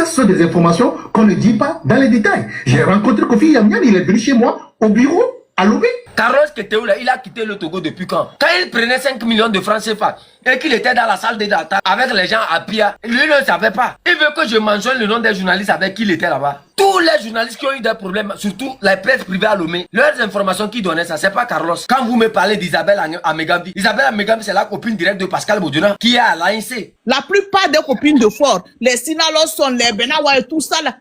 Ça, ce sont des informations qu'on ne dit pas dans les détails. J'ai rencontré Kofi Yamyan, il est venu chez moi au bureau à Lomé. Carlos Keteoula, il a quitté le Togo depuis quand? Quand il prenait 5 millions de francs CFA et qu'il était dans la salle de data avec les gens à Pia, lui ne savait pas. Il veut que je mentionne le nom des journalistes avec qui il était là-bas. Tous les journalistes qui ont eu des problèmes, surtout la presse privée à Lomé, leurs informations qui donnaient ça, c'est pas Carlos. Quand vous me parlez d'Isabelle Amegambi, Isabelle Amegambi, c'est la copine directe de Pascal Boduna qui est à l'ANC. La plupart des copines de Ford, les Sinaloson, les Benawa et tout ça là,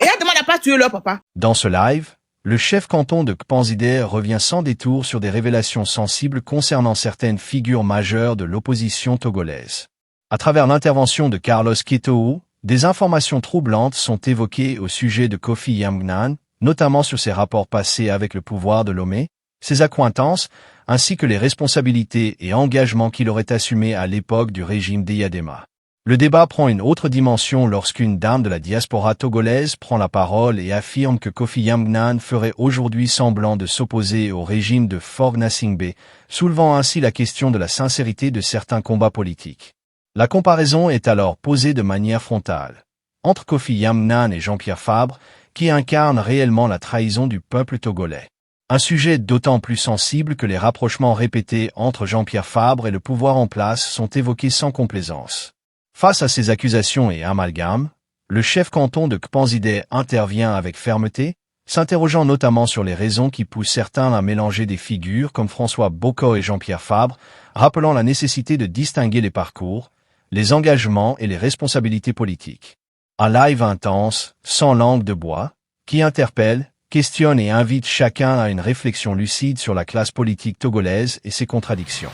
et elle demande à pas tuer leur papa. Dans ce live, le chef canton de Kpanzidé revient sans détour sur des révélations sensibles concernant certaines figures majeures de l'opposition togolaise. À travers l'intervention de Carlos Keteou, des informations troublantes sont évoquées au sujet de Kofi Yamnan, notamment sur ses rapports passés avec le pouvoir de Lomé, ses accointances, ainsi que les responsabilités et engagements qu'il aurait assumés à l'époque du régime d'Eyadema. Le débat prend une autre dimension lorsqu'une dame de la diaspora togolaise prend la parole et affirme que Kofi Yamnan ferait aujourd'hui semblant de s'opposer au régime de Faure Gnassingbé, soulevant ainsi la question de la sincérité de certains combats politiques. La comparaison est alors posée de manière frontale. Entre Kofi Yamnan et Jean-Pierre Fabre, qui incarnent réellement la trahison du peuple togolais. Un sujet d'autant plus sensible que les rapprochements répétés entre Jean-Pierre Fabre et le pouvoir en place sont évoqués sans complaisance. Face à ces accusations et amalgames, le chef canton de Kpanzidé intervient avec fermeté, s'interrogeant notamment sur les raisons qui poussent certains à mélanger des figures comme François Bocco et Jean-Pierre Fabre, rappelant la nécessité de distinguer les parcours, les engagements et les responsabilités politiques. Un live intense, sans langue de bois, qui interpelle, questionne et invite chacun à une réflexion lucide sur la classe politique togolaise et ses contradictions.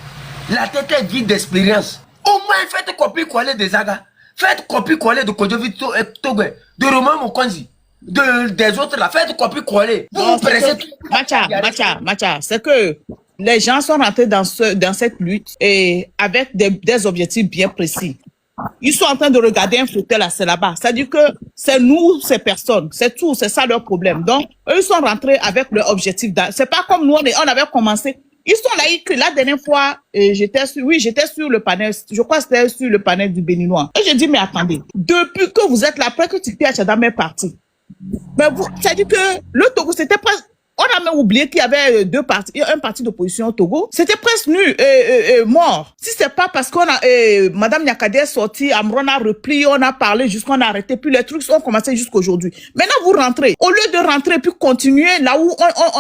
La tête est vide d'expérience. Au moins, faites copier-coller des Zaga. Faites copier-coller de Kodjovi Togo, de Romain Mokonzi, des autres là. Faites copier-coller. Vous vous pressez tout. Macha, c'est que les gens sont rentrés dans cette lutte et avec des objectifs bien précis. Ils sont en train de regarder un fauteuil là, c'est là-bas. C'est-à-dire que c'est nous, ces personnes, c'est tout, c'est ça leur problème. Donc, eux, ils sont rentrés avec leur objectif. C'est pas comme nous, on avait commencé. Ils sont là, la dernière fois, j'étais sur le panel, je crois que c'était sur le panel du Béninois. Et j'ai dit, mais attendez, depuis que vous êtes là, après que tu t'es acheté dans mes partis, mais vous, c'est-à-dire que le Togo, c'était presque, on a même oublié qu'il y avait un parti d'opposition au Togo, c'était presque nu, mort. Si c'est pas parce qu'on a, Madame Nyakadé est sortie, Amron a repris, on a parlé jusqu'on a arrêté, puis les trucs ont commencé jusqu'aujourd'hui. Maintenant, vous rentrez. Au lieu de rentrer, puis continuer là où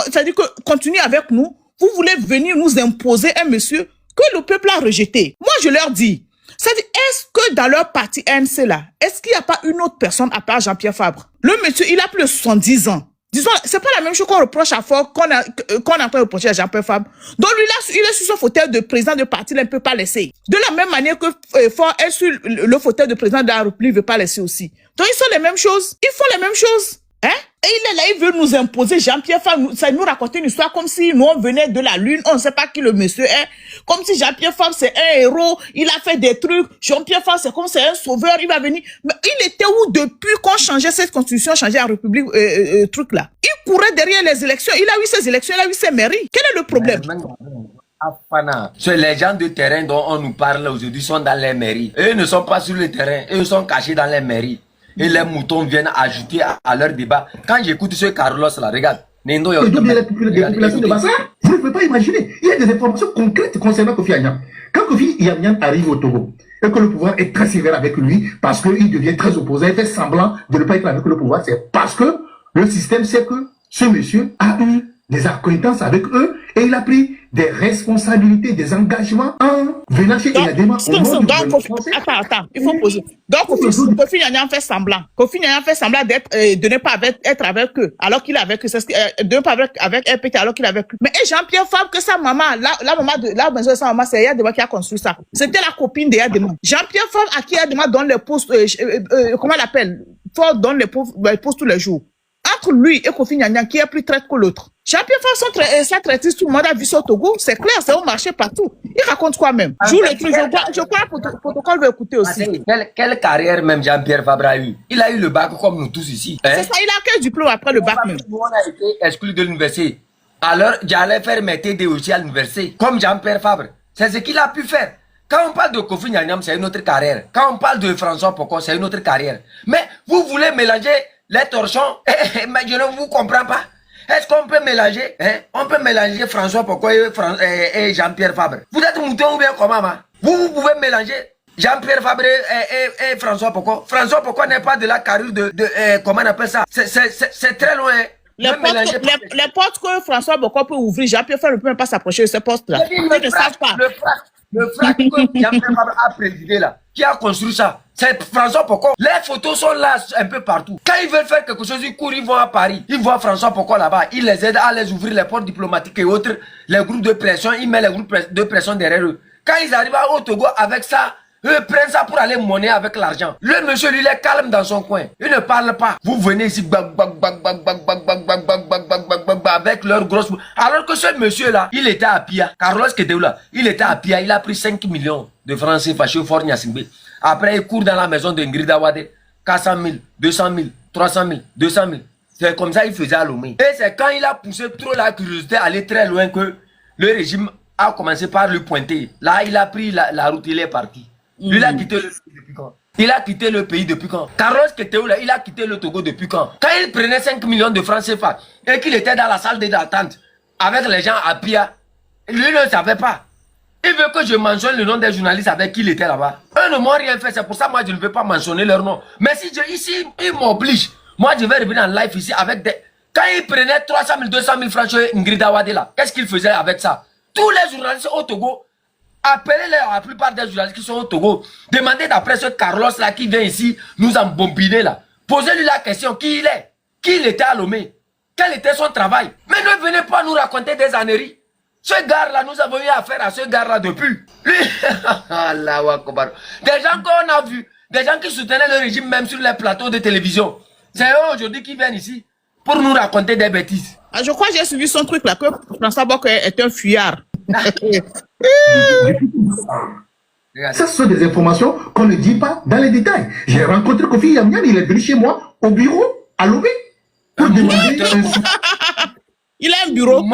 c'est-à-dire que continuer avec nous, vous voulez venir nous imposer un monsieur que le peuple a rejeté. Moi, je leur dis, c'est-à-dire, est-ce que dans leur parti ANC là, est-ce qu'il n'y a pas une autre personne à part Jean-Pierre Fabre? Le monsieur, il a plus de 70 ans. Disons, c'est pas la même chose qu'on reproche à Fort, qu'on a en train de reprocher à Jean-Pierre Fabre. Donc lui là, il est sur son fauteuil de président de parti, il ne peut pas laisser. De la même manière que Fort est sur le fauteuil de président de la République, il ne veut pas laisser aussi. Donc ils sont les mêmes choses. Ils font les mêmes choses. Hein? Et il est là, il veut nous imposer, Jean-Pierre Fabre, ça nous raconter une histoire comme si nous on venait de la Lune, on ne sait pas qui le monsieur est, comme si Jean-Pierre Fabre c'est un héros, il a fait des trucs, Jean-Pierre Fabre c'est comme c'est un sauveur, il va venir. Mais il était où depuis qu'on changeait cette constitution, changeait la République, truc là? Il courait derrière les élections, il a eu ses élections, il a eu ses mairies. Quel est le problème? Les gens de terrain dont on nous parle aujourd'hui sont dans les mairies. Eux ne sont pas sur le terrain, eux sont cachés dans les mairies. Et les moutons viennent ajouter à leur débat. Quand j'écoute ce Carlos là, regarde. Nendo, les populations de Bassa, vous ne pouvez pas imaginer. Il y a des informations concrètes concernant Kofi Yamyan. Quand Kofi Yamyan arrive au Togo, et que le pouvoir est très sévère avec lui, parce qu'il devient très opposé, il fait semblant de ne pas être avec le pouvoir, c'est parce que le système sait que ce monsieur a eu des acquaintances avec eux et il a pris des responsabilités, des engagements en venant chez Eyadema. Attends, il faut poser. Donc, Kofi Yamyan fait semblant. Kofi Yamyan fait semblant de ne pas être avec eux, alors qu'il est avec eux. De ne pas avec RPT, alors qu'il est avec eux. Mais Jean-Pierre Fabre, que sa maman, la maison de sa maman, c'est Eyadema qui a construit ça. C'était la copine d'Eyadema. Jean-Pierre Fabre, à qui Eyadema donne les postes, comment on l'appelle? Ford donne les postes tous les jours. Entre lui et Kofi Yamyan, qui est plus traite que l'autre. Jean-Pierre Fabre, ça traitise, tout le monde a vu ça au Togo. C'est clair, c'est au marché partout. Il raconte quoi même? Joue le truc, je crois que le protocole va écouter aussi. Quelle carrière même Jean-Pierre Fabre a eu? Il a eu le bac comme nous tous ici. Hein? C'est ça, il a quel diplôme après le bac même? Nous, on a été exclus de l'université. Alors, j'allais faire mes TD aussi à l'université, comme Jean-Pierre Fabre. C'est ce qu'il a pu faire. Quand on parle de Kofi Nyanyam, c'est une autre carrière. Quand on parle de François Pokon, c'est une autre carrière. Mais vous voulez mélanger les torchons, mais je ne vous comprends pas. Est-ce qu'on peut mélanger, on peut mélanger François Pokon et Jean-Pierre Fabre? Vous êtes mouton ou bien comment, vous pouvez mélanger Jean-Pierre Fabre et François Pokon. François Pokon n'est pas de la carrure de comment on appelle ça? C'est très loin. Les portes que François Bocco peut ouvrir, Jean-Pierre Fabre ne peut même pas s'approcher de ce poste-là. Ne savent pas. Le frac que Jean-Pierre Fabre a présidé là, qui a construit ça, c'est François Pokon. Les photos sont là un peu partout. Quand ils veulent faire quelque chose, ils courent, ils vont à Paris. Ils voient François Pokon là-bas. Ils les aident à les ouvrir les portes diplomatiques et autres. Les groupes de pression, ils mettent les groupes de pression derrière eux. Quand ils arrivent au Togo avec ça, eux prennent ça pour aller monnaie avec l'argent. Le monsieur, lui, il est calme dans son coin. Il ne parle pas. Vous venez ici, avec leur grosse... Alors que ce monsieur-là, il était à Pia. Carlos Keteoula, il était à Pia. Il a pris 5 millions de francs CFA chez Fort Nyasingbe. Après, il court dans la maison de Ngrid Awade. 400 000, 200 000, 300 000, 200 000. C'est comme ça qu'il faisait à Lomé. Et c'est quand il a poussé trop la curiosité à aller très loin que le régime a commencé par lui pointer. Là, il a pris la route, il est parti. Lui, il a quitté le pays depuis quand? Il a quitté le pays depuis quand? Carlos Keteoula, il a quitté le Togo depuis quand? Quand il prenait 5 millions de francs CFA et qu'il était dans la salle d'attente avec les gens à Pia, lui ne savait pas. Il veut que je mentionne le nom des journalistes avec qui il était là-bas. Eux ne m'ont rien fait, c'est pour ça que moi je ne veux pas mentionner leur nom. Mais si ici, ils m'obligent, moi je vais revenir en live ici avec des... Quand il prenait 300 000, 200 000 francs chez Ngrid Awade là, qu'est-ce qu'il faisait avec ça? Tous les journalistes au Togo, appelez-les, la plupart des journalistes qui sont au Togo, demandez d'après ce Carlos là qui vient ici nous embobiner là. Posez-lui la question, qui il est? Qui il était à Lomé? Quel était son travail? Mais ne venez pas nous raconter des âneries. Ce gars-là, nous avons eu affaire à ce gars-là depuis. Lui, Allah Akbar. Des gens qu'on a vus, des gens qui soutenaient le régime même sur les plateaux de télévision. C'est eux aujourd'hui qui viennent ici pour nous raconter des bêtises. Ah, je crois que j'ai suivi son truc là, que François Bocco est un fuyard. Ça, ce sont des informations qu'on ne dit pas dans les détails. J'ai rencontré Kofi Yamniam, il est venu chez moi au bureau à Lomé pour demander Il a un bureau.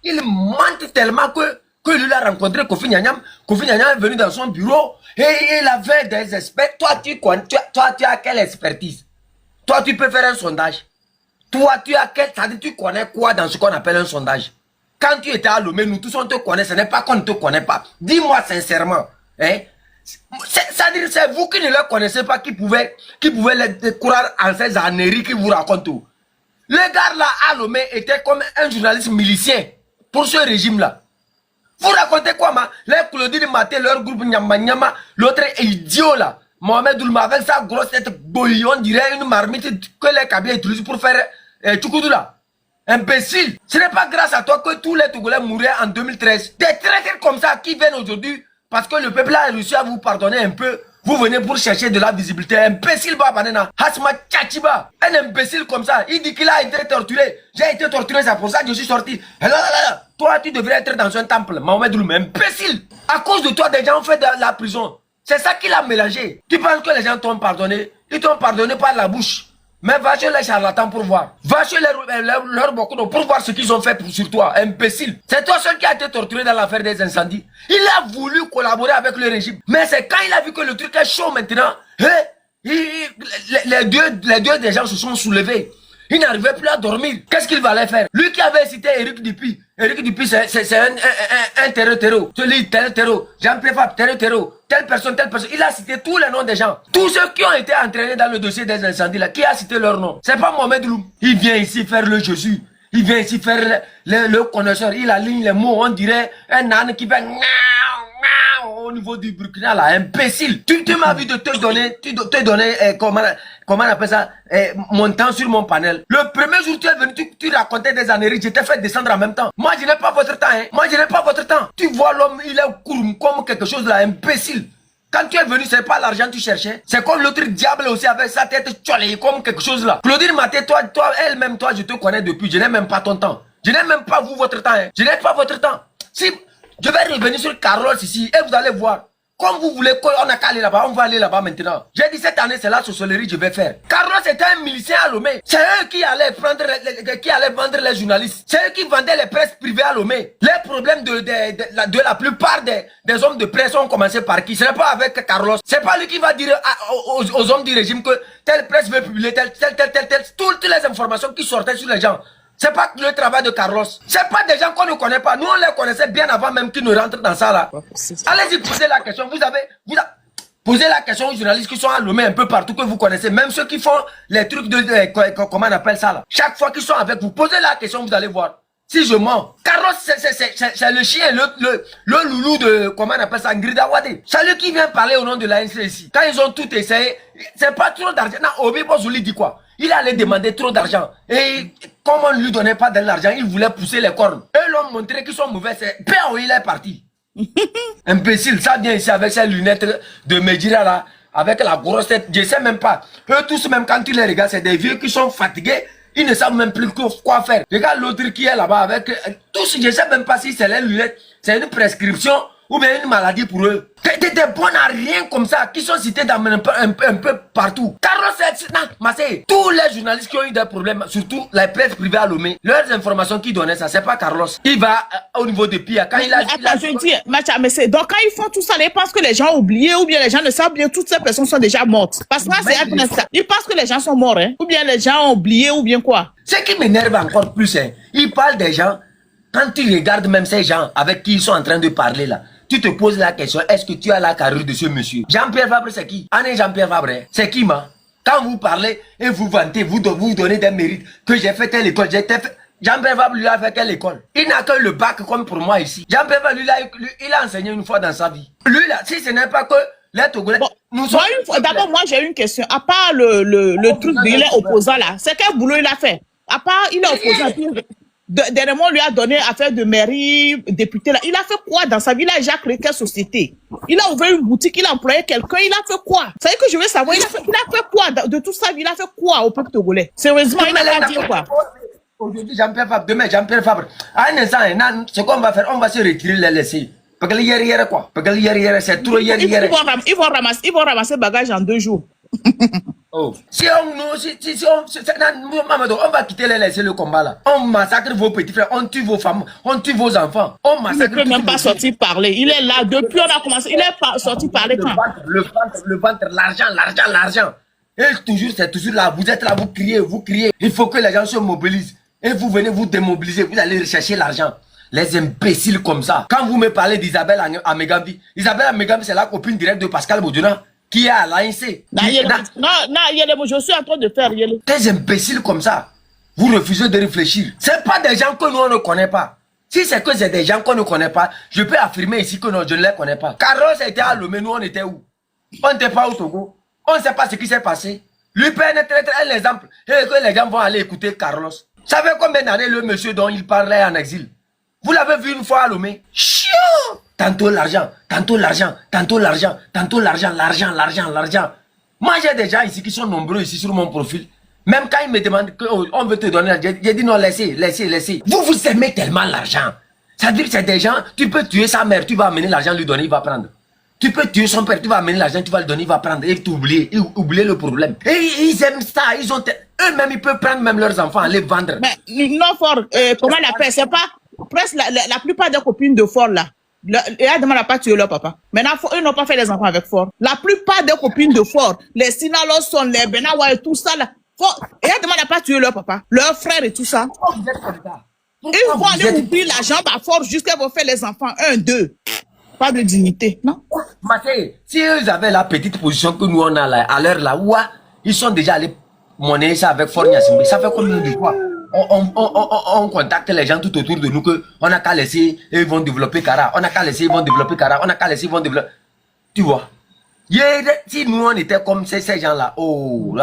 Il mente tellement que lui l'a rencontré Kofi Nyanyam. Kofi Nyanyam est venu dans son bureau et il avait des experts. Toi, tu as quelle expertise? Toi, tu peux faire un sondage. Toi, tu as quel... Ça dit, tu connais quoi dans ce qu'on appelle un sondage? Quand tu étais à Lomé, nous tous on te connaît. Ce n'est pas qu'on ne te connaît pas. Dis-moi sincèrement. Hein? C'est-à-dire, c'est vous qui ne le connaissez pas qui pouvez les croire en ces âneries qui vous racontent. Le gars là à Lomé était comme un journaliste milicien pour ce régime-là. Vous racontez quoi, ma? Les Claudine Maté, leur groupe Nyama Nyama, l'autre idiot là, Mohamed Oulma, avec sa grosse tête bouillon, dirait une marmite que les Kabyles utilisent pour faire Tchoukoudou là. Imbécile. Ce n'est pas grâce à toi que tous les Togolais mouraient en 2013. Des traîtres comme ça qui viennent aujourd'hui parce que le peuple a réussi à vous pardonner un peu. Vous venez pour chercher de la visibilité. Imbécile Babanena. Hasma Tchachiba. Un imbécile comme ça. Il dit qu'il a été torturé. J'ai été torturé, c'est pour ça que je suis sorti. Toi, tu devrais être dans un temple. Mohamed Ouloum, imbécile. À cause de toi, des gens ont fait de la prison. C'est ça qu'il a mélangé. Tu penses que les gens t'ont pardonné? Ils t'ont pardonné par la bouche. Mais va chez les charlatans pour voir. Va chez leurs beaucoup pour voir ce qu'ils ont fait sur toi, imbécile. C'est toi seul qui a été torturé dans l'affaire des incendies. Il a voulu collaborer avec le régime. Mais c'est quand il a vu que le truc est chaud maintenant, les deux des gens se sont soulevés. Il n'arrivait plus à dormir. Qu'est-ce qu'il allait faire? Lui qui avait cité Eric Dupuy. Eric Dupuy, c'est un terreau. Celui, tel terreau. Jean-Pierre Fabre, terreau. Telle personne. Il a cité tous les noms des gens. Tous ceux qui ont été entraînés dans le dossier des incendies là. Qui a cité leur nom? C'est pas Mohamed Loum. Il vient ici faire le Jésus. Il vient ici faire le connaisseur. Il aligne les mots. On dirait un âne qui fait au niveau du Burkina là, imbécile. Tu m'as vu de te donner, comment on appelle ça, mon temps sur mon panel. Le premier jour tu es venu, tu racontais des âneries, je t'ai fait descendre en même temps. Moi je n'ai pas votre temps, hein. Moi je n'ai pas votre temps. Tu vois l'homme, il est court comme quelque chose là, imbécile. Quand tu es venu, c'est pas l'argent que tu cherchais. C'est comme l'autre diable aussi avec sa tête tcholée comme quelque chose là. Claudine Maté, toi, elle-même, toi, je te connais depuis, je n'ai même pas ton temps. Je n'ai même pas vous votre temps, hein. Je n'ai pas votre temps. Si je vais revenir sur Carlos ici et vous allez voir. Comme vous voulez qu'on a qu'à aller là-bas, on va aller là-bas maintenant. J'ai dit cette année, c'est la sorcellerie que je vais faire. Carlos Carlos était un milicien à Lomé. C'est eux qui allaient vendre les journalistes. C'est eux qui vendaient les presses privées à Lomé. Les problèmes de la plupart des hommes de presse ont commencé par qui? Ce n'est pas avec Carlos. C'est pas lui qui va dire aux hommes du régime que telle presse veut publier toutes les informations qui sortaient sur les gens. C'est pas le travail de Carlos. C'est pas des gens qu'on ne connaît pas. Nous, on les connaissait bien avant même qu'ils ne rentrent dans ça là. Allez-y, posez la question. Posez la question aux journalistes qui sont à Lomé un peu partout que vous connaissez. Même ceux qui font les trucs comment on appelle ça là. Chaque fois qu'ils sont avec vous, posez la question, vous allez voir. Si je mens, Carlos, c'est le chien, le loulou de, comment on appelle ça, Ngrida Wade. C'est lui qui vient parler au nom de l'ANC ici. Quand ils ont tout essayé, c'est pas trop d'argent. Non, Obi Bozouli dit quoi? Il allait demander trop d'argent. Et comme on ne lui donnait pas de l'argent, il voulait pousser les cornes. Eux l'ont montré qu'ils sont mauvais. C'est PAO, il est parti. Imbécile, ça vient ici avec ses lunettes de Medjira là, avec la grosse tête. Je sais même pas. Eux tous, même quand tu les regardes, c'est des vieux qui sont fatigués. Ils ne savent même plus quoi faire. Regarde l'autre qui est là-bas avec tous, je sais même pas si c'est les lunettes, c'est une prescription ou bien une maladie pour eux. Des bons à rien comme ça, qui sont cités dans un peu partout. Carlos, tous les journalistes qui ont eu des problèmes, surtout la presse privée à Lomé, leurs informations qui donnaient ça, c'est pas Carlos. Il va au niveau de Pia. Quand je dis, Macha, mais c'est donc quand ils font tout ça, ils pensent que les gens ont oublié ou bien les gens ne savent bien, toutes ces personnes sont déjà mortes. Parce que là, c'est ça. Ils pensent que les gens sont morts, hein. Ou bien les gens ont oublié ou bien quoi. Ce qui m'énerve encore plus, hein, ils parlent des gens. Quand tu regardes même ces gens avec qui ils sont en train de parler là, tu te poses la question, est-ce que tu as la carrure de ce monsieur? Jean-Pierre Fabre, c'est qui? Anne Jean-Pierre Fabre, c'est qui, ma? Quand vous parlez et vous vantez, vous donnez des mérites, que j'ai fait telle école, Jean-Pierre Fabre lui a fait quelle école? Il n'a que le bac comme pour moi ici. Jean-Pierre Fabre, il a enseigné une fois dans sa vie. Lui là, si ce n'est pas que les Togolais... Bon, d'abord, moi j'ai une question. À part le truc de il est opposant là, c'est quel boulot il a fait? À part, il est opposant. Dernièrement, on lui a donné affaire de mairie, député là. Il a fait quoi dans sa vie? Il a déjà créé quelle société? Il a ouvert une boutique, il a employé quelqu'un, il a fait quoi? C'est vrai que je veux savoir, il a fait quoi de tout ça? Il a fait quoi au peuple togolais? Sérieusement, il a pas dit quoi? Aujourd'hui, Jean-Pierre Fabre, demain, Jean-Pierre Fabre. À un instant, ce qu'on va faire, on va se retirer, les laisser. Parce que hier, quoi. Parce que hier, c'est trop hier. Ils vont ramasser bagage en 2 jours. Oh. Si on va quitter les laisser le combat là. On massacre vos petits frères, on tue vos femmes, on tue vos enfants. On massacre. Il ne peut même pas sortir parler. Il est là depuis on a commencé. Il est sorti parler quand? Le ventre, l'argent. Et toujours, c'est toujours là. Vous êtes là, vous criez. Il faut que les gens se mobilisent. Et vous venez vous démobiliser. Vous allez rechercher l'argent. Les imbéciles comme ça. Quand vous me parlez d'Isabelle Amegambi, Isabelle Amegambi, c'est la copine directe de Pascal Boduna. Qui est à l'ANC. Non, je suis en train de faire. Des imbéciles comme ça, vous refusez de réfléchir. C'est pas des gens que nous on ne connaît pas. Si c'est que c'est des gens qu'on ne connaît pas, je peux affirmer ici que non, je ne les connais pas. Carlos était à Lomé, nous on était où? On n'était pas au Togo. On ne sait pas ce qui s'est passé. Lui peut être un exemple. Et que les gens vont aller écouter Carlos. Vous savez combien d'années le monsieur dont il parlait en exil? Vous l'avez vu une fois à Lomé? Chiant! Tantôt l'argent. Moi, j'ai des gens ici qui sont nombreux ici sur mon profil. Même quand ils me demandent qu'on veut te donner l'argent, j'ai dit non, laissez. Vous aimez tellement l'argent. Ça veut dire que c'est des gens, tu peux tuer sa mère, tu vas amener l'argent, lui donner, il va prendre. Tu peux tuer son père, tu vas amener l'argent, tu vas le donner, il va prendre. Et t'oublier le problème. Et ils aiment ça, eux-mêmes, ils peuvent prendre même leurs enfants, les vendre. Mais non, Fort, comment on appelle? C'est pas, presque la plupart des copines de Fort là. Yadema n'a pas tué leur papa. Maintenant, eux n'ont pas fait les enfants avec Fort. La plupart des copines de Fort, les Sinaloson, les Benawa et tout ça, là, Yadema n'a pas tué leur papa, leur frère et tout ça. Ils vont aller ouvrir la jambe à Fort jusqu'à vont faire les enfants 1, 2. Pas de dignité, non? Maté, si eux avaient la petite position que nous on a là, à l'heure là, ils sont déjà allés monnayer ça avec Fort Nyassimbe. Ça fait combien de fois? On contacte les gens tout autour de nous que on a qu'à laisser et ils vont développer Kara. On a qu'à laisser, ils vont développer Kara. On a qu'à laisser, ils vont développer. Tu vois? Si nous on était comme ces gens-là, on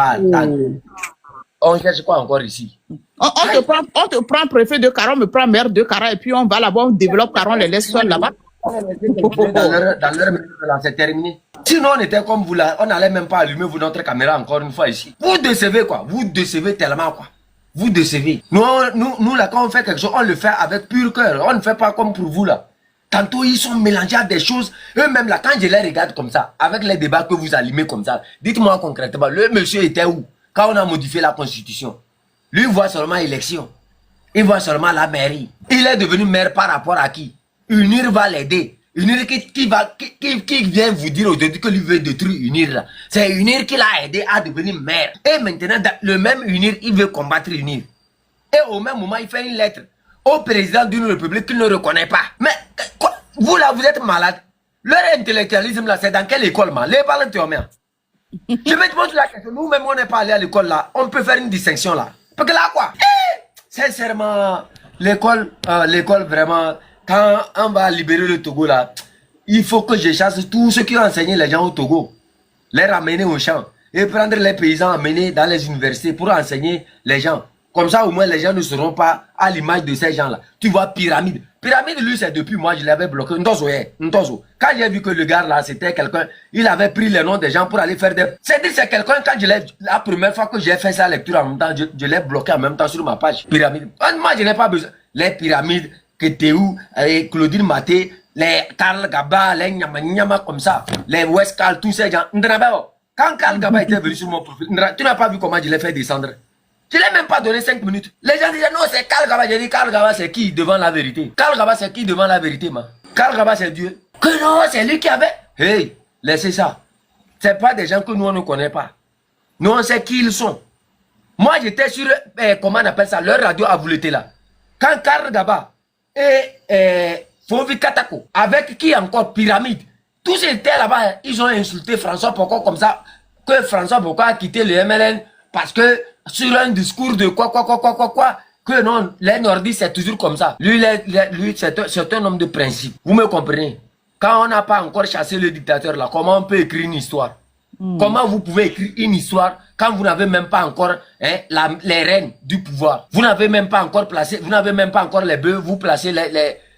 cherche quoi encore ici? On te prend préfet de Kara, on me prend maire de Kara et puis on va là-bas, on développe Kara, on les laisse seuls là-bas. Dans leur c'est terminé. Sinon on était comme vous là, on n'allait même pas allumer notre caméra encore une fois ici. Vous décevez quoi? Vous décevez tellement quoi? Vous décevez. Nous là, quand on fait quelque chose, on le fait avec pur cœur. On ne fait pas comme pour vous là. Tantôt, ils sont mélangés à des choses. Eux-mêmes là, quand je les regarde comme ça, avec les débats que vous allumez comme ça, dites-moi concrètement, le monsieur était où? quand on a modifié la constitution. Lui voit seulement élection. Il voit seulement la mairie. Il est devenu maire par rapport à qui? UNIR va l'aider. UNIR qui vient vous dire aujourd'hui que lui veut détruire UNIR. C'est UNIR qui l'a aidé à devenir maire. Et maintenant, le même UNIR, il veut combattre UNIR. Et au même moment, il fait une lettre au président d'une république qu'il ne reconnaît pas. Mais quoi? Vous là, vous êtes malade. Leur intellectualisme là, c'est dans quelle école, man? Les parents te remettent. Je vais te poser la question. Nous-mêmes, on n'est pas allé à l'école là. On peut faire une distinction là. Parce que là, quoi? Sincèrement, l'école vraiment, quand on va libérer le Togo là, il faut que je chasse tous ceux qui ont enseigné les gens au Togo, les ramener au champ et prendre les paysans, amener dans les universités pour enseigner les gens. Comme ça, au moins, les gens ne seront pas à l'image de ces gens-là. Tu vois, Pyramide. Pyramide, lui, c'est depuis moi, je l'avais bloqué. Ntozo. Quand j'ai vu que le gars là, c'était quelqu'un, il avait pris les noms des gens pour aller faire des... C'est-à-dire, c'est quelqu'un, quand je l'ai... La première fois que j'ai fait sa lecture en même temps, je l'ai bloqué en même temps sur ma page. Pyramide. Moi, je n'ai pas besoin. Les pyramides, Keteou, Claudine Maté, les Karl Gaba, les Nyama comme ça, les Westcal, tous ces gens. Quand Karl Gaba était venu sur mon profil, tu n'as pas vu comment je l'ai fait descendre. Je ne l'ai même pas donné 5 minutes. Les gens disaient non, c'est Karl Gaba. J'ai dit Karl Gaba, c'est qui devant la vérité? Karl Gaba, c'est qui devant la vérité, man? Karl Gaba, c'est Dieu. Que non, c'est lui qui avait. Hey, laissez ça. C'est pas des gens que nous, on ne connaît pas. Nous, on sait qui ils sont. Moi, j'étais sur, comment on appelle ça, leur radio à Vouleté là. Quand Karl Gaba et Fovi Katako, avec qui encore Pyramide, tous étaient là-bas, ils ont insulté François Poko comme ça, que François Poko a quitté le MLN parce que sur un discours de quoi, que non, les nordistes c'est toujours comme ça. Lui c'est un homme de principe. Vous me comprenez? Quand on n'a pas encore chassé le dictateur là, comment on peut écrire une histoire? Comment vous pouvez écrire une histoire quand vous n'avez même pas encore les rênes du pouvoir? Vous n'avez même pas encore placé, vous n'avez même pas encore les bœufs, vous placez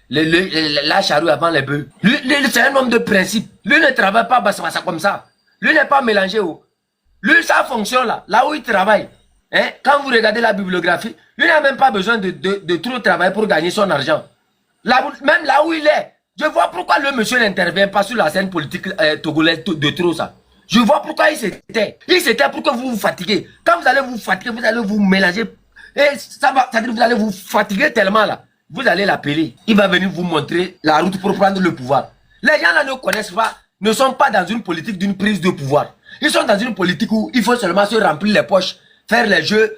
la charrue avant les bœufs. Lui c'est un homme de principe. Lui ne travaille pas comme ça. Lui n'est pas mélangé au... Lui, sa fonction là où il travaille, quand vous regardez la bibliographie, lui n'a même pas besoin de trop travailler pour gagner son argent. Même là où il est, je vois pourquoi le monsieur n'intervient pas sur la scène politique togolaise de trop ça. Je vois pourquoi il s'était. Il s'était pour que vous vous fatiguez. Quand vous allez vous fatiguer, vous allez vous mélanger. Et ça va, c'est-à-dire vous allez vous fatiguer tellement là. Vous allez l'appeler. Il va venir vous montrer la route pour prendre le pouvoir. Les gens là ne connaissent pas, ne sont pas dans une politique d'une prise de pouvoir. Ils sont dans une politique où il faut seulement se remplir les poches, faire les jeux,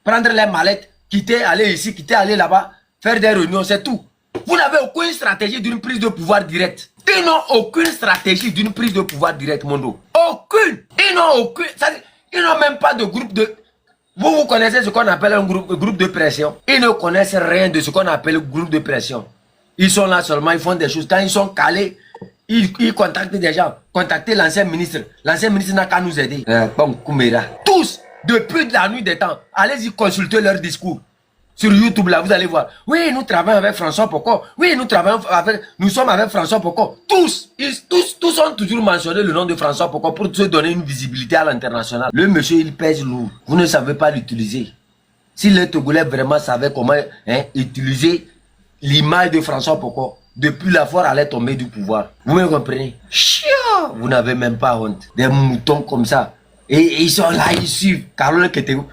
prendre les mallettes, quitter, aller ici, quitter, aller là-bas, faire des réunions, c'est tout. Vous n'avez aucune stratégie d'une prise de pouvoir directe. Ils n'ont aucune stratégie d'une prise de pouvoir directe, mon dos. Aucune. Ils n'ont aucune. Ils n'ont même pas de groupe de... Vous connaissez ce qu'on appelle un groupe de pression. Ils ne connaissent rien de ce qu'on appelle groupe de pression. Ils sont là seulement, ils font des choses. Quand ils sont calés, ils contactent des gens. Contactez l'ancien ministre. L'ancien ministre n'a qu'à nous aider. Bon, Koumera. Tous, depuis la nuit des temps, allez-y consulter leur discours. Sur YouTube, là, vous allez voir. Oui, nous travaillons avec François Poko. Oui, nous sommes avec François Poko. Tous ont toujours mentionné le nom de François Poko pour se donner une visibilité à l'international. Le monsieur, il pèse lourd. Vous ne savez pas l'utiliser. Si les Togolais vraiment savaient comment utiliser l'image de François Poko, depuis la fois allait tomber du pouvoir. Vous me comprenez? Chia, vous n'avez même pas honte. Des moutons comme ça. Et ils sont là, ils suivent. Carlos Ketelou,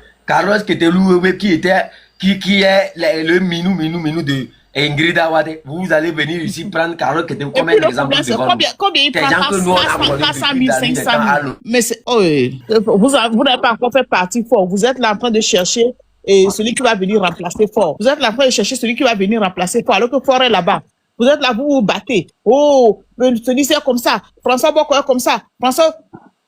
qui est le minou de Ingrid Awade. Vous allez venir ici prendre Carlos Ketelou comme un exemple devant nous. Combien il prend? 400 000, 500 000. Mais vous n'avez pas encore fait partie fort. Vous êtes là en train de chercher celui qui va venir remplacer Fort. Vous êtes là en train de chercher celui qui va venir remplacer Fort, alors que Fort est là-bas. Vous êtes là, vous vous battez. Oh, celui c'est comme ça. François Boko est comme ça. François,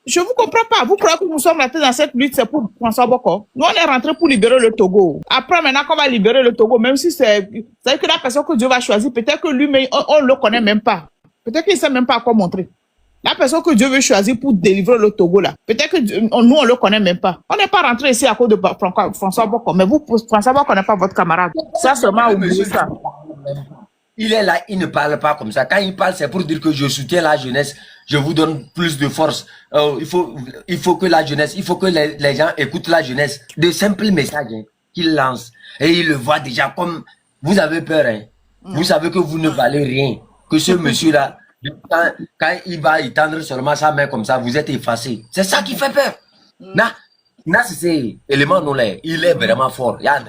je vous comprends pas. Vous croyez que nous sommes rentrés dans cette lutte, c'est pour François Boko? Nous, on est rentrés pour libérer le Togo. Après, maintenant qu'on va libérer le Togo, même si c'est que la personne que Dieu va choisir, peut-être que lui, mais on le connaît même pas. Peut-être qu'il sait même pas à quoi montrer. La personne que Dieu veut choisir pour délivrer le Togo, là, peut-être que nous, on le connaît même pas. On n'est pas rentré ici à cause de François Boko. Mais vous, François Boko n'est pas votre camarade. Ça, seulement oubliez ça. Il est là, il ne parle pas comme ça. Quand il parle, c'est pour dire que je soutiens la jeunesse, je vous donne plus de force. Il faut que la jeunesse, il faut que les gens écoutent la jeunesse. De simples messages qu'il lance. Et il le voit déjà comme, vous avez peur. Vous savez que vous ne valez rien. Que ce monsieur-là, quand il va étendre seulement sa main comme ça, vous êtes effacé. C'est ça qui fait peur. Là, c'est élément non là. Il est vraiment fort. Yann.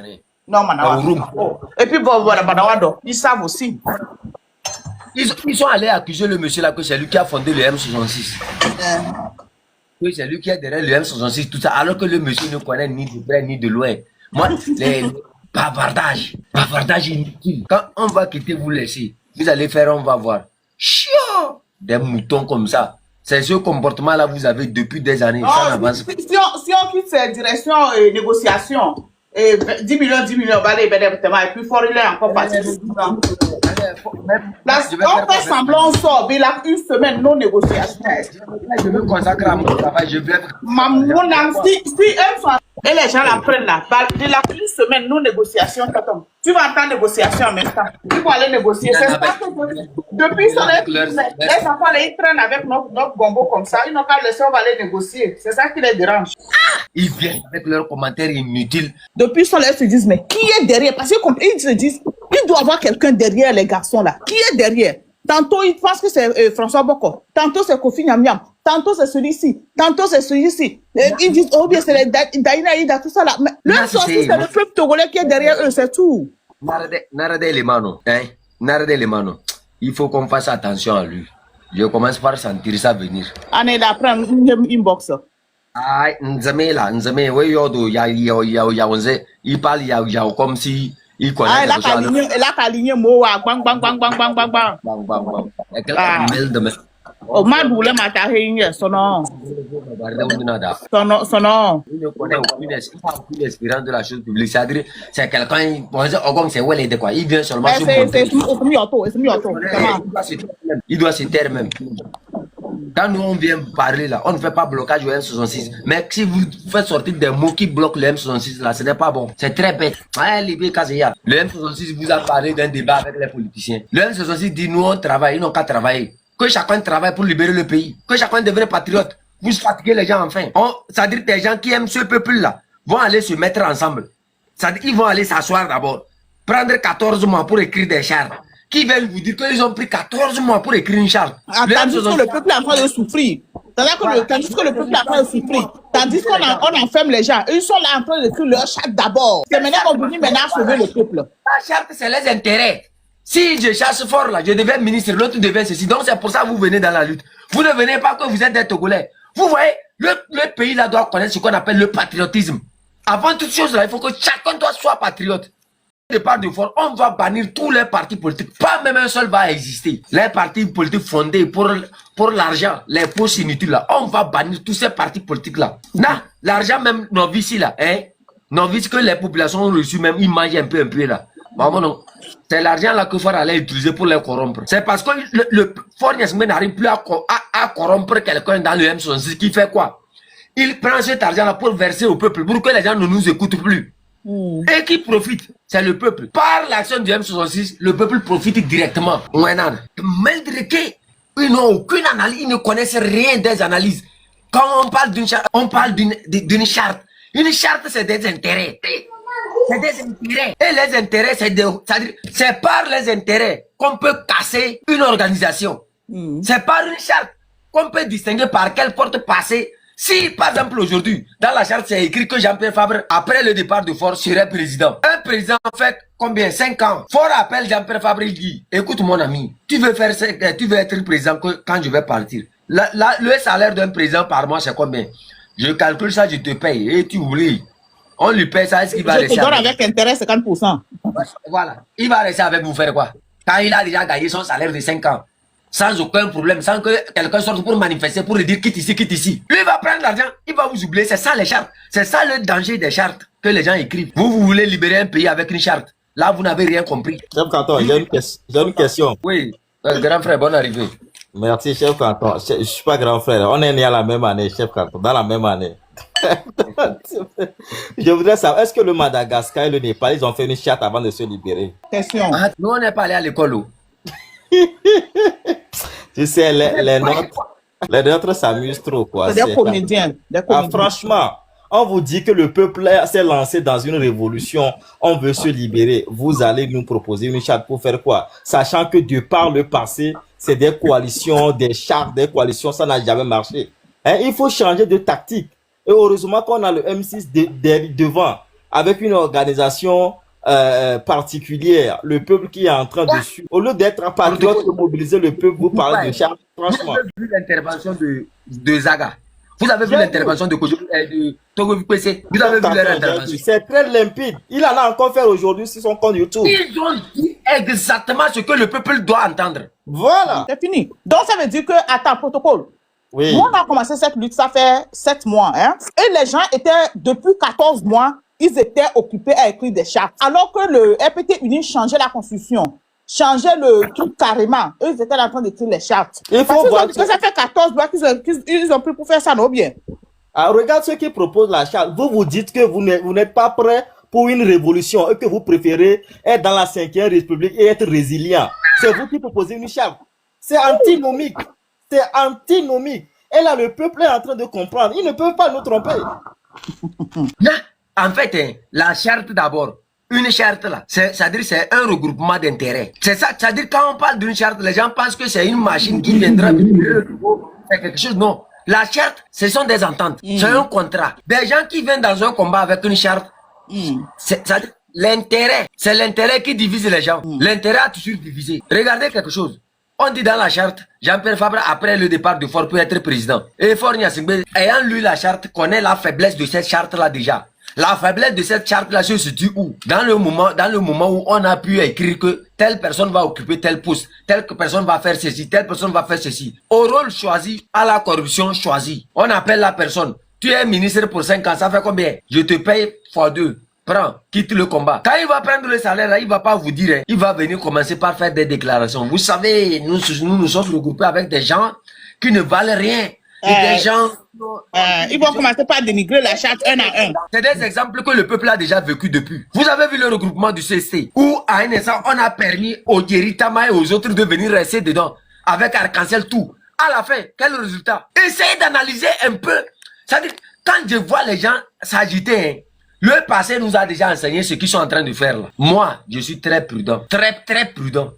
Non, Manawa. Oh. Et puis, bon, voilà, Manawado, ils savent aussi. Ils sont allés accuser le monsieur là que c'est lui qui a fondé le M66. Que c'est lui qui est derrière le M66, tout ça, alors que le monsieur ne connaît ni de près ni de loin. Moi, les bavardage inutile. Quand on va quitter, vous laisser. Vous allez faire, on va voir. Chiant! Des moutons comme ça. C'est ce comportement-là vous avez depuis des années. Ça n'avance pas. Si on quitte cette direction négociation, 10 millions, on va aller et puis fort, il est encore passé de 10 ans. On fait semblant, on sort, mais là, une semaine, non négociation. Je me consacre à mon travail, je vais... Si elles sont... Et les gens la prennent là, de la une semaine, non négociation, tu vas entendre négociation en même temps. Tu vas aller négocier. C'est ça que depuis son les enfants, ils traînent avec notre gombo comme ça. Ils n'ont qu'à laisser, on va aller négocier. C'est ça qui les dérange. Ils viennent avec leurs commentaires inutiles. Depuis son ils se disent, mais qui est derrière? Parce qu'ils se disent, il doit y avoir quelqu'un derrière les garçons là. Qui est derrière? Tantôt, ils pensent que c'est François Boko. Tantôt, c'est Kofi Nyam. Tantôt, c'est celui-ci. Tantôt, c'est celui-ci. Ils disent, oh bien, c'est les Daïna Ida, tout ça là. Mais le sorti, c'est le peuple togolais qui est derrière eux, c'est tout. Narade les manos. Narade les manos. Il faut qu'on fasse attention à lui. Je commence par sentir ça venir. On est là, prends une inbox. Ah, Nzame là, Nzame, oui, il parle, il y a comme si... Il connaît ah, elle a aligné mot à bang bang bang bang bang bang bang. Oh, Madoule Matahin, son nom. Son nom. Il ne connaît aucune expérience de la chose publique. C'est-à-dire, c'est quelqu'un, c'est où elle est de quoi. Il vient seulement se montrer. Il doit se taire même. Quand nous on vient parler là, on ne fait pas blocage au M66. Mais si vous faites sortir des mots qui bloquent le M66 là, ce n'est pas bon. C'est très bête. Le M66 vous a parlé d'un débat avec les politiciens. Le M66 dit nous on travaille, ils n'ont qu'à travailler. Que chacun travaille pour libérer le pays. Que chacun devienne patriote. Vous fatiguez les gens enfin. C'est-à-dire que les gens qui aiment ce peuple-là vont aller se mettre ensemble. C'est-à-dire qu'ils vont aller s'asseoir d'abord. Prendre 14 mois pour écrire des chartes. Qui veulent vous dire qu'ils ont pris 14 mois pour écrire une charte. Tandis que le peuple est en train de souffrir. Tandis que le peuple est en train de souffrir. Tandis qu'on enferme les gens. Ils sont là en train d'écrire leur charte d'abord. C'est maintenant qu'on vient maintenant sauver le peuple. La charte, c'est les intérêts. Si je chasse fort là, je deviens ministre, l'autre devient ceci. Donc c'est pour ça que vous venez dans la lutte. Vous ne venez pas que vous êtes des Togolais. Vous voyez, le pays là doit connaître ce qu'on appelle le patriotisme. Avant toute chose là, il faut que chacun soit patriote. Départ de fort, on va bannir tous les partis politiques. Pas même un seul va exister. Les partis politiques fondés pour l'argent, les poches inutiles là, on va bannir tous ces partis politiques là. Là, l'argent même novice là, novice que les populations ont reçu même, ils mangent un peu là. Bon, non. C'est l'argent là que Fort allait utiliser pour les corrompre. C'est parce que le Fort Niasmé n'arrive plus à corrompre quelqu'un dans le M66 qui fait quoi? Il prend cet argent là pour verser au peuple, pour que les gens ne nous écoutent plus. Et qui profite, c'est le peuple. Par l'action du M66, le peuple profite directement. Malgré qu'ils n'ont aucune analyse, ils ne connaissent rien des analyses. Quand on parle d'une charte, on parle d'une charte. Une charte, c'est des intérêts. C'est des intérêts. Et les intérêts, c'est par les intérêts qu'on peut casser une organisation. C'est par une charte qu'on peut distinguer par quelle porte passer. Si, par exemple, aujourd'hui, dans la charte, c'est écrit que Jean-Pierre Fabre, après le départ de Fort, serait président. Un président, en fait, combien? 5 ans. Fort appelle Jean-Pierre Fabre, il dit, écoute mon ami, tu veux être président quand je vais partir. Le salaire d'un président par mois, c'est combien? Je calcule ça, je te paye. Et tu oublies. On lui paye ça, est-ce qu'il va rester? Je te donne avec intérêt 50%. Voilà. Il va rester avec vous faire quoi? Quand il a déjà gagné son salaire de 5 ans. Sans aucun problème, sans que quelqu'un sorte pour manifester, pour lui dire quitte ici, quitte ici. Lui va prendre l'argent, il va vous oublier. C'est ça les chartes. C'est ça le danger des chartes que les gens écrivent. Vous voulez libérer un pays avec une charte. Là, vous n'avez rien compris. Chef Canton, j'ai une question. Oui, grand frère, bonne arrivée. Merci, chef Canton. Je ne suis pas grand frère. On est né à la même année, chef Canton, dans la même année. Je voudrais savoir, est-ce que le Madagascar et le Népal, ils ont fait une charte avant de se libérer? Question. Nous, on n'est pas allé à l'école. Tu sais, les nôtres s'amusent trop, quoi. C'est des comédiens. Franchement, on vous dit que le peuple s'est lancé dans une révolution, on veut se libérer. Vous allez nous proposer une charte pour faire quoi? Sachant que de par le passé, c'est des coalitions, des chartes, des coalitions, ça n'a jamais marché. Il faut changer de tactique. Et heureusement qu'on a le M6 devant, avec une organisation particulière, le peuple qui est en train de suivre. Au lieu d'être patriote et mobiliser le peuple, vous parlez de charge, franchement. Vous avez vu l'intervention de Zaga. Vous avez vu l'intervention de Togo PC. Vous avez vu leur intervention. C'est très limpide. Il en a encore fait aujourd'hui sur son compte YouTube. Ils ont dit exactement ce que le peuple doit entendre. Voilà. C'est fini. Donc, ça veut dire que, attends, protocole. Oui. Nous, on a commencé cette lutte, ça fait 7 mois. Hein? Et les gens étaient, depuis 14 mois, ils étaient occupés à écrire des chartes. Alors que le RPT Uni changeait la constitution, changeait le truc carrément. Eux, ils étaient en train d'écrire les chartes. Il faut voir que ça fait 14 mois qu'ils ont pris pour faire ça, non bien. Ah, regarde ceux qui proposent la charte. Vous dites que vous n'êtes pas prêt pour une révolution et que vous préférez être dans la 5e République et être résilient. C'est vous qui proposez une charte. C'est antinomique. C'est antinomique. Et là, le peuple est en train de comprendre. Ils ne peuvent pas nous tromper. Non, en fait, hein, la charte d'abord, une charte là, c'est-à-dire c'est un regroupement d'intérêts. C'est ça, c'est-à-dire quand on parle d'une charte, les gens pensent que c'est une machine qui viendra faire quelque chose. Non, la charte, ce sont des ententes, c'est un contrat. Des gens qui viennent dans un combat avec une charte, c'est-à-dire l'intérêt, c'est l'intérêt qui divise les gens. L'intérêt a toujours divisé. Regardez quelque chose. On dit dans la charte, Jean-Pierre Fabre, après le départ de Faure, peut être président. Et Faure Gnassingbé, ayant lu la charte, connaît la faiblesse de cette charte-là déjà. La faiblesse de cette charte-là se situe où? Dans le moment où on a pu écrire que telle personne va occuper tel poste, telle personne va faire ceci, telle personne va faire ceci. Au rôle choisi, à la corruption choisie. On appelle la personne. Tu es ministre pour 5 ans, ça fait combien? Je te paye x2. Prends, quitte le combat. Quand il va prendre le salaire, là, il va pas vous dire, hein, il va venir commencer par faire des déclarations. Vous savez, nous sommes regroupés avec des gens qui ne valent rien. Et des gens... Ils vont commencer par dénigrer la charte un à un. C'est des exemples que le peuple a déjà vécu depuis. Vous avez vu le regroupement du CST, où à un instant, on a permis aux Yeritama et aux autres de venir rester dedans, avec Arc-en-Ciel tout. À la fin, quel résultat? Essayez d'analyser un peu. C'est-à-dire, quand je vois les gens s'agiter, hein, le passé nous a déjà enseigné ce qu'ils sont en train de faire là. Moi, je suis très prudent. Très, très prudent.